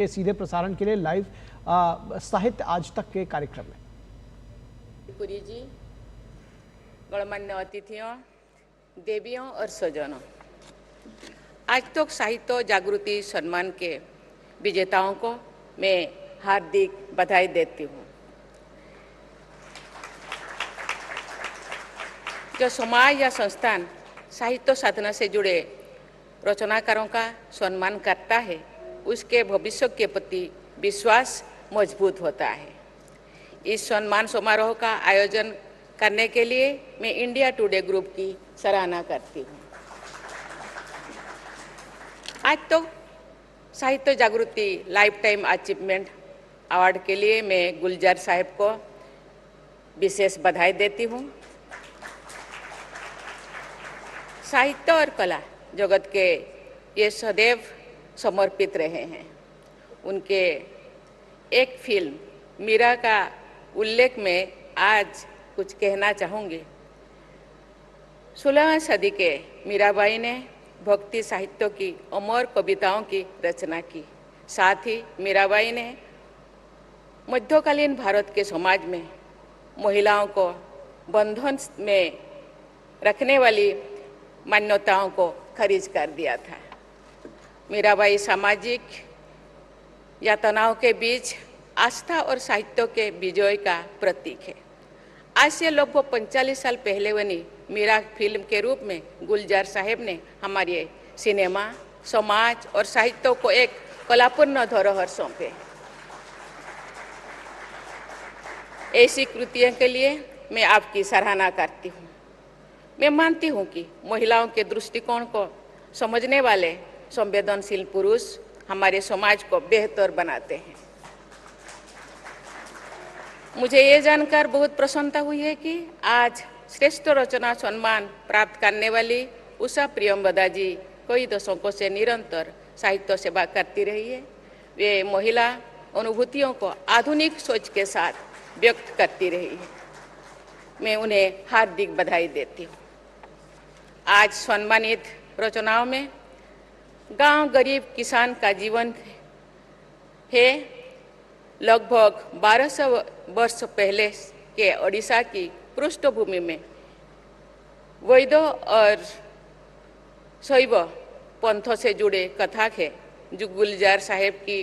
के सीधे प्रसारण के लिए लाइव साहित्य आज तक के कार्यक्रम में। पुरी जी, गणमान्य अतिथियों, देवियों और स्वजनों, आज तक साहित्य जागृति सम्मान के विजेताओं को मैं हार्दिक बधाई देती हूँ। जो समाज या संस्थान साहित्य साधना से जुड़े रचनाकारों का सम्मान करता है, उसके भविष्य के प्रति विश्वास मजबूत होता है। इस सम्मान समारोह का आयोजन करने के लिए मैं इंडिया टुडे ग्रुप की सराहना करती हूँ। आज तो साहित्य जागृति लाइफ टाइम अचीवमेंट अवार्ड के लिए मैं गुलजार साहब को विशेष बधाई देती हूँ। साहित्य और कला जगत के ये सदैव समर्पित रहे हैं। उनके एक फिल्म मीरा का उल्लेख में आज कुछ कहना चाहूँगी। 16वीं सदी के मीराबाई ने भक्ति साहित्य की अमर कविताओं की रचना की। साथ ही मीराबाई ने मध्यकालीन भारत के समाज में महिलाओं को बंधन में रखने वाली मान्यताओं को खारिज कर दिया था। मीराबाई सामाजिक यातनाओं के बीच आस्था और साहित्य के विजय का प्रतीक है। आज से लगभग 45 साल पहले बनी मीरा फिल्म के रूप में गुलजार साहब ने हमारे सिनेमा, समाज और साहित्य को एक कलापूर्ण धरोहर सौंपे। ऐसी कृतियों के लिए मैं आपकी सराहना करती हूँ। मैं मानती हूँ कि महिलाओं के दृष्टिकोण को समझने वाले संवेदनशील पुरुष हमारे समाज को बेहतर बनाते हैं। मुझे ये जानकर बहुत प्रसन्नता हुई है कि आज श्रेष्ठ रचना सम्मान प्राप्त करने वाली उषा प्रियंवदा जी कई दशकों से निरंतर साहित्य सेवा करती रही है। वे महिला अनुभूतियों को आधुनिक सोच के साथ व्यक्त करती रही है। मैं उन्हें हार्दिक बधाई देती हूँ। आज सम्मानित रचनाओं में गांव गरीब किसान का जीवन है। लगभग 1200 वर्ष पहले के ओडिशा की पृष्ठभूमि में वैद्य और शैव पंथों से जुड़े कथा है, जो गुलजार साहब की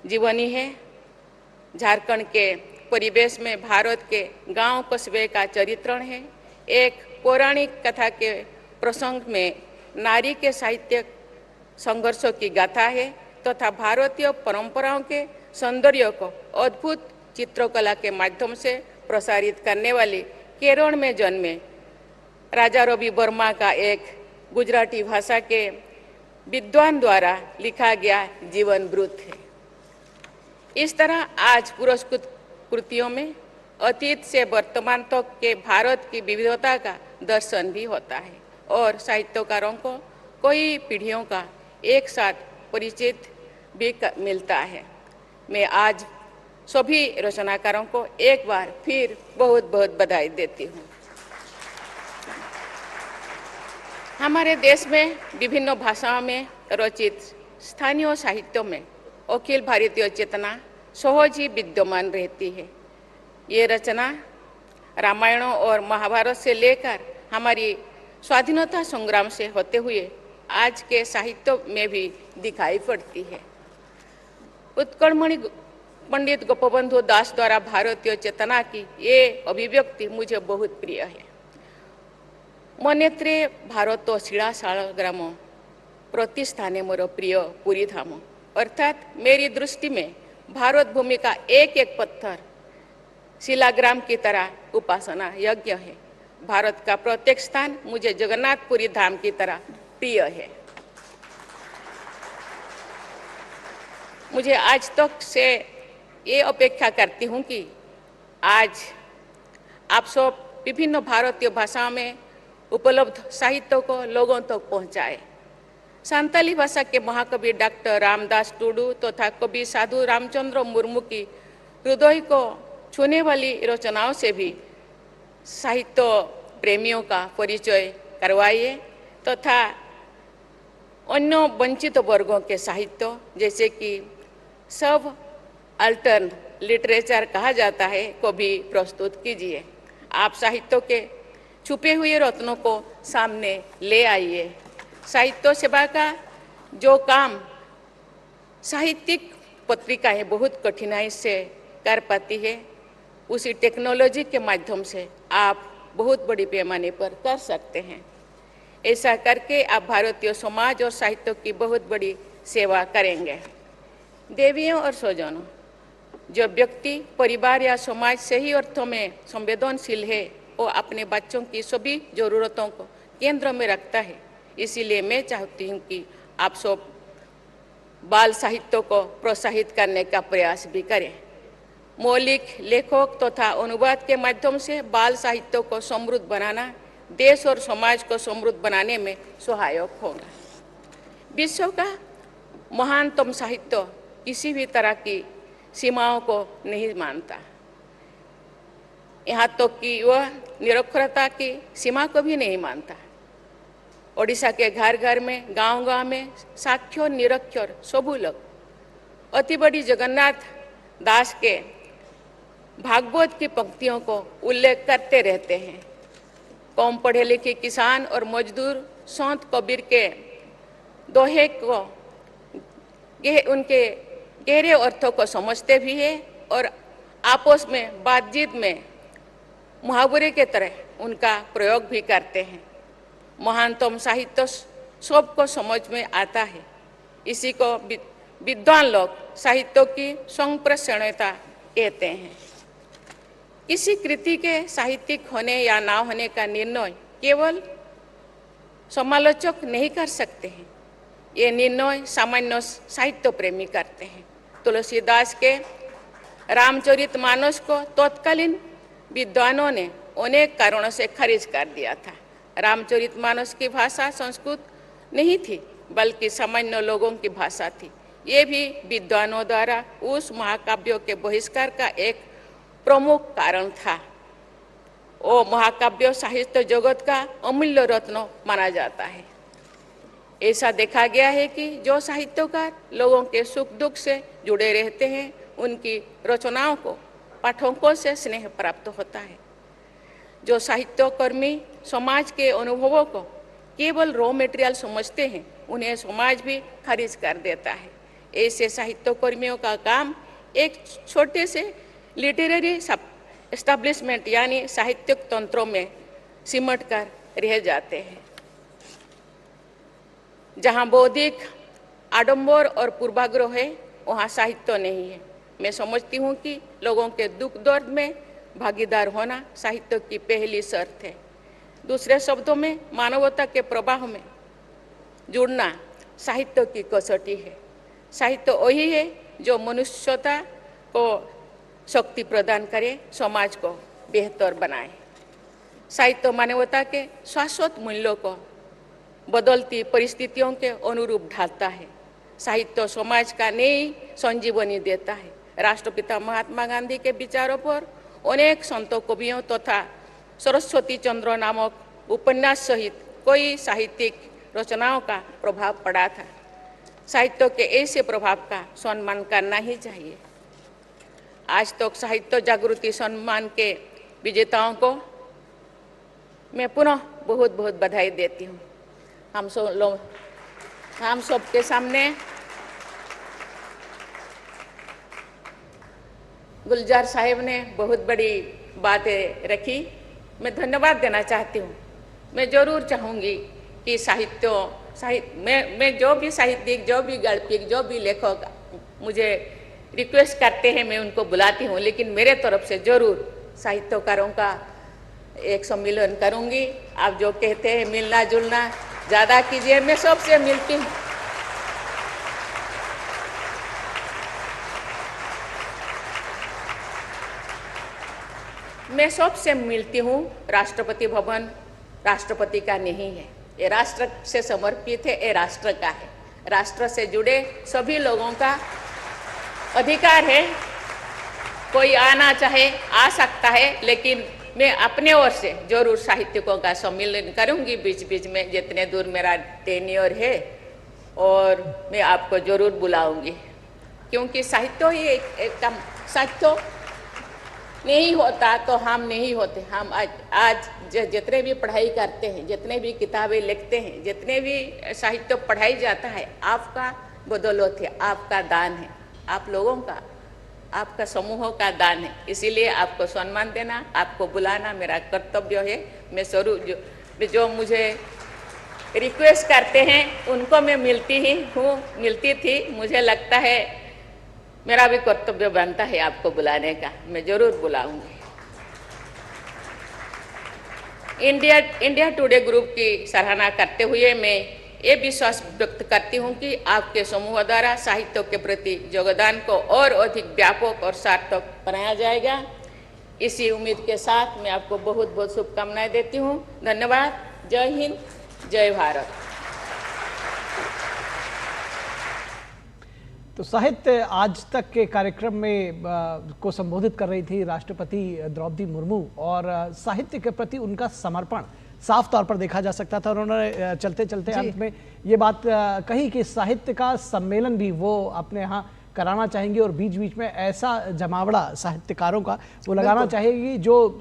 जीवनी है। झारखंड के परिवेश में भारत के गांव कस्बे का चरित्रण है। एक पौराणिक कथा के प्रसंग में नारी के साहित्यिक संघर्षों की गाथा है तथा भारतीय परंपराओं के सौंदर्य को अद्भुत चित्रकला के माध्यम से प्रसारित करने वाली केरल में जन्मे राजा रवि वर्मा का एक गुजराती भाषा के विद्वान द्वारा लिखा गया जीवन वृत्त है। इस तरह आज पुरस्कृत कृतियों में अतीत से वर्तमान तक के भारत की विविधता का दर्शन भी होता है और साहित्यकारों को कई पीढ़ियों का एक साथ परिचित भी मिलता है। मैं आज सभी रचनाकारों को एक बार फिर बहुत बहुत बधाई देती हूँ। हमारे देश में विभिन्न भाषाओं में रचित स्थानीय साहित्य में अखिल भारतीय चेतना सहज ही विद्यमान रहती है। ये रचना रामायणों और महाभारत से लेकर हमारी स्वाधीनता संग्राम से होते हुए आज के साहित्य में भी दिखाई पड़ती है। उत्कलमणि पंडित गोपबंधु दास द्वारा भारतीय चेतना की ये अभिव्यक्ति मुझे बहुत प्रिय है। मनेत्रे भारत शिलाशाल ग्राम प्रतिस्थाने मोर प्रिय पुरी धाम, अर्थात मेरी दृष्टि में भारत भूमि का एक एक पत्थर शिलाग्राम की तरह उपासना यज्ञ है। भारत का प्रत्येक स्थान मुझे जगन्नाथपुरी धाम की तरह प्रिय है। मुझे आज तक से ये अपेक्षा करती हूँ कि आज आप सब विभिन्न भारतीय भाषाओं में उपलब्ध साहित्य को लोगों तक पहुँचाए। संताली भाषा के महाकवि डॉक्टर रामदास टुडू तथा कवि साधु रामचंद्र मुर्मू की हृदय को छूने वाली रचनाओं से भी साहित्य प्रेमियों का परिचय करवाइए तथा अन्य वंचित वर्गों के साहित्य जैसे कि सब अल्टर्न लिटरेचर कहा जाता है को भी प्रस्तुत कीजिए। आप साहित्य के छुपे हुए रत्नों को सामने ले आइए। साहित्य सेवा का जो काम साहित्यिक पत्रिकाएं बहुत कठिनाई से कर पाती है, उसी टेक्नोलॉजी के माध्यम से आप बहुत बड़ी पैमाने पर कर सकते हैं। ऐसा करके आप भारतीय समाज और साहित्य की बहुत बड़ी सेवा करेंगे। देवियों और स्वजनों, जो व्यक्ति परिवार या समाज सही अर्थों में संवेदनशील है, वो अपने बच्चों की सभी जरूरतों को केंद्र में रखता है। इसीलिए मैं चाहती हूँ कि आप सब बाल साहित्य को प्रोत्साहित करने का प्रयास भी करें। मौलिक लेखक तथा अनुवाद के माध्यम से बाल साहित्य को समृद्ध बनाना देश और समाज को समृद्ध बनाने में सहायक होगा। विश्व का महानतम साहित्य किसी भी तरह की सीमाओं को नहीं मानता, यहाँ तो कि वह निरक्षरता की सीमा को भी नहीं मानता। ओडिशा के घर घर में, गांव-गांव में साक्षर निरक्षर सबू लोग अति बड़ी जगन्नाथ दास के भागवत की पंक्तियों को उल्लेख करते रहते हैं। कम पढ़े लिखे किसान और मजदूर संत कबीर के दोहे को उनके गहरे अर्थों को समझते भी है और आपस में बातचीत में मुहावरे के तरह उनका प्रयोग भी करते हैं। महानतम साहित्य सबको समझ में आता है। इसी को विद्वान लोग साहित्य की संप्रेषणीयता कहते हैं। किसी कृति के साहित्यिक होने या ना होने का निर्णय केवल समालोचक नहीं कर सकते हैं, ये निर्णय सामान्य साहित्य प्रेमी करते हैं। तुलसीदास के रामचरितमानस को तत्कालीन विद्वानों ने अनेक कारणों से खारिज कर दिया था। रामचरितमानस की भाषा संस्कृत नहीं थी, बल्कि सामान्य लोगों की भाषा थी। ये भी विद्वानों द्वारा उस महाकाव्य के बहिष्कार का एक प्रमुख कारण था। वो महाकाव्य साहित्य जगत का अमूल्य रत्न माना जाता है। ऐसा देखा गया है कि जो साहित्यकार लोगों के सुख दुख से जुड़े रहते हैं, उनकी रचनाओं को पाठकों से स्नेह प्राप्त होता है। जो साहित्यकर्मी समाज के अनुभवों को केवल रॉ मटेरियल समझते हैं, उन्हें समाज भी खारिज कर देता है। ऐसे साहित्यकर्मियों का काम एक छोटे से लिटरेरी एस्टैब्लिशमेंट यानी साहित्यिक तंत्रों में सिमट कर रह जाते हैं। जहाँ बौद्धिक आडंबर और पूर्वाग्रह है, वहाँ साहित्य नहीं है। मैं समझती हूँ कि लोगों के दुख दर्द में भागीदार होना साहित्य की पहली शर्त है। दूसरे शब्दों में मानवता के प्रवाह में जुड़ना साहित्य की कसौटी है। साहित्य वही है जो मनुष्यता को शक्ति प्रदान करे, समाज को बेहतर बनाए। साहित्य मानवता के शाश्वत मूल्यों को बदलती परिस्थितियों के अनुरूप ढालता है। साहित्य समाज का नई संजीवनी देता है। राष्ट्रपिता महात्मा गांधी के विचारों पर अनेक संतों, कवियों तथा सरस्वती चंद्र नामक उपन्यास सहित कई साहित्यिक रचनाओं का प्रभाव पड़ा था। साहित्य के ऐसे प्रभाव का सम्मान करना ही चाहिए। आज तक साहित्य जागृति सम्मान के विजेताओं को मैं पुनः बहुत बहुत बधाई देती हूँ। हम सब के सामने गुलजार साहिब ने बहुत बड़ी बातें रखी। मैं धन्यवाद देना चाहती हूँ। मैं जरूर चाहूँगी कि मैं जो भी साहित्यिक, जो भी गल्पिक, जो भी लेखक मुझे रिक्वेस्ट करते हैं, मैं उनको बुलाती हूँ, लेकिन मेरे तरफ से जरूर साहित्यकारों का एक सम्मेलन करूँगी। आप जो कहते हैं मिलना जुलना ज़्यादा कीजिए, मैं सबसे मिलती हूँ। मैं सबसे मिलती हूँ। राष्ट्रपति भवन राष्ट्रपति का नहीं है, ये राष्ट्र से समर्पित है, ये राष्ट्र का है। राष्ट्र से जुड़े सभी लोगों का अधिकार है। कोई आना चाहे आ सकता है, लेकिन मैं अपने ओर से जरूर साहित्यिकों का सम्मेलन करूंगी बीच बीच में, जितने दूर मेरा टेन्योर है और मैं आपको जरूर बुलाऊंगी, क्योंकि साहित्य ही एक काम, साहित्य नहीं होता तो हम नहीं होते। हम आज जितने भी पढ़ाई करते हैं, जितने भी किताबें लिखते हैं, जितने भी साहित्य पढ़ाई जाता है, आपका बदौलत है, आपका दान है, आप लोगों का, आपका समूहों का दान है। इसीलिए आपको सम्मान देना, आपको बुलाना मेरा कर्तव्य है। मैं जरूर जो मुझे रिक्वेस्ट करते हैं उनको मैं मिलती थी। मुझे लगता है मेरा भी कर्तव्य बनता है आपको बुलाने का, मैं जरूर बुलाऊंगी। इंडिया टुडे ग्रुप की सराहना करते हुए मैं ये विश्वास व्यक्त करती हूँ कि आपके समूह द्वारा साहित्य के प्रति योगदान को और अधिक व्यापक और सार्थक बनाया जाएगा। इसी उम्मीद के साथ मैं आपको बहुत बहुत शुभकामनाएं देती हूँ। धन्यवाद। जय हिंद, जय भारत। तो साहित्य आज तक के कार्यक्रम में को संबोधित कर रही थी राष्ट्रपति द्रौपदी मुर्मू, और साहित्य के प्रति उनका समर्पण साफ तौर पर देखा जा सकता था। और उन्होंने चलते चलते अंत में ये बात कही कि साहित्य का सम्मेलन भी वो अपने यहाँ कराना चाहेंगी और बीच बीच में ऐसा जमावड़ा साहित्यकारों का वो लगाना चाहेगी जो